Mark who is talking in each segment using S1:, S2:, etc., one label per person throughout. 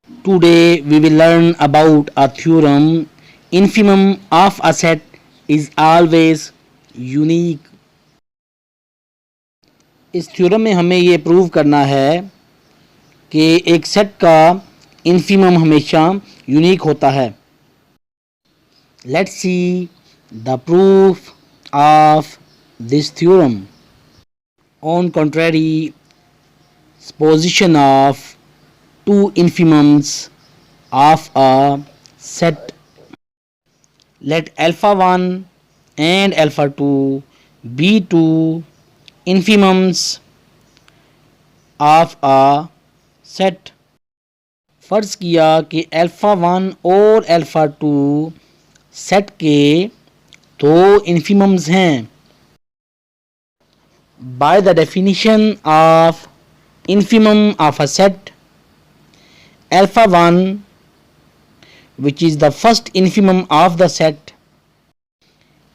S1: Today we will learn about a theorem. Infimum of a set is always unique. इस theorem में हमें ये prove करना है कि एक सेट का इन्फिमम हमेशा यूनिक होता है. Let's see the proof of this theorem. On contrary position of two infimums of a set, let alpha 1 and alpha 2 be two infimums of a set. फर्ज किया कि अल्फ़ा 1 और अल्फ़ा 2 सेट के दो इन्फिमम्स हैं. By the definition of infimum of a set, alpha 1, which is the first infimum of the set,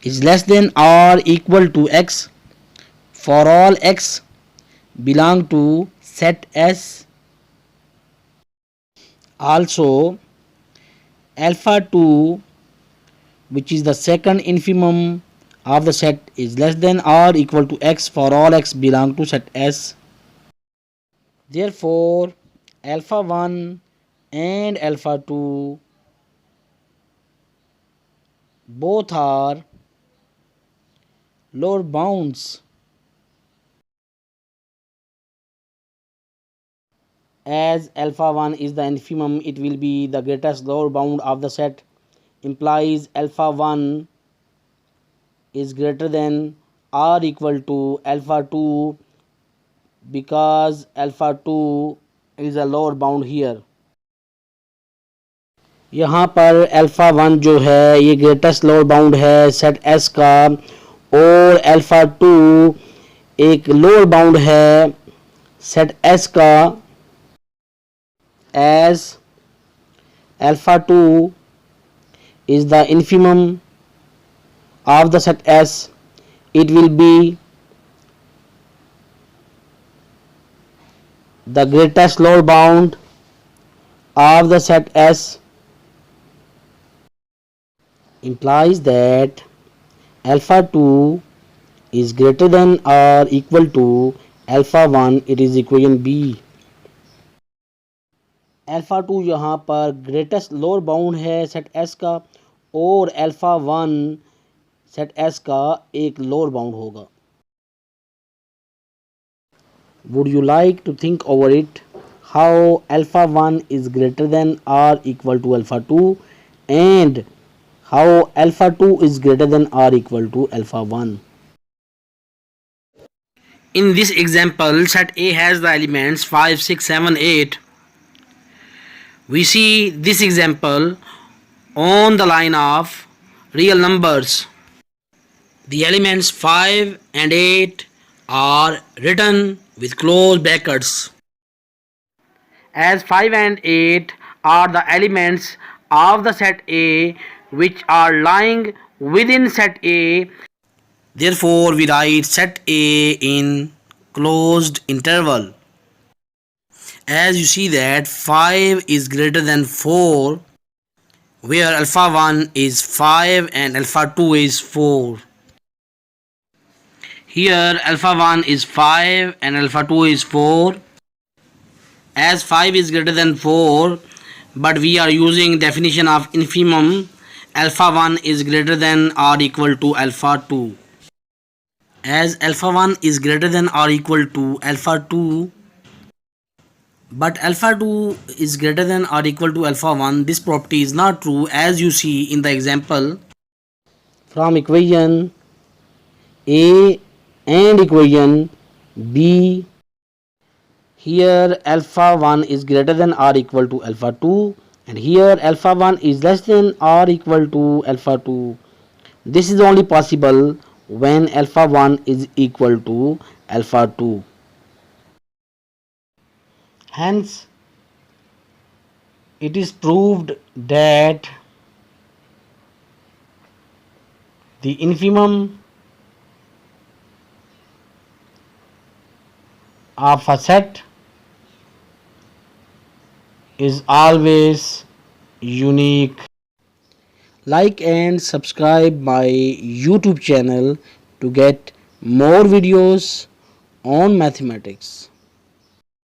S1: is less than or equal to x for all x belong to set S. Also, alpha 2, which is the second infimum of the set, is less than or equal to x for all x belong to set S. Therefore, alpha 1 and alpha 2 both are lower bounds. As alpha 1 is the infimum, it will be the greatest lower bound of the set, implies alpha 1 is greater than or equal to alpha 2 because alpha 2 is a lower bound here. यहाँ पर alpha 1 जो है ये greatest lower bound है set S का, और alpha 2 एक lower bound है सेट एस का. As alpha 2 is the infimum of the set S, it will be the greatest lower bound of the set S, implies that alpha 2 is greater than or equal to alpha 1. It is equation B. Alpha 2 यहाँ पर greatest lower bound है set S का, और alpha 1 set S का एक lower bound होगा. Would you like to think over it how alpha 1 is greater than और equal to alpha 2 and how alpha 2 is greater than or equal to alpha 1. In this example, set A has the elements 5, 6, 7, 8. We see this example on the line of real numbers. The elements 5 and 8 are written with closed brackets. As 5 and 8 are the elements of the set A which are lying within set A, therefore we write set A in closed interval. As you see that 5 is greater than 4, where alpha 1 is 5 and alpha 2 is 4. Here alpha 1 is 5 and alpha 2 is 4. As 5 is greater than 4, but we are using definition of infimum, alpha 1 is greater than or equal to alpha 2. As alpha 1 is greater than or equal to alpha 2, but alpha 2 is greater than or equal to alpha 1, this property is not true, as you see in the example from equation A and equation B. Here alpha 1 is greater than or equal to alpha 2, and here alpha 1 is less than or equal to alpha 2. This is only possible when alpha 1 is equal to alpha 2. Hence, it is proved that the infimum of a set is always unique. Like and subscribe my YouTube channel to get more videos on mathematics.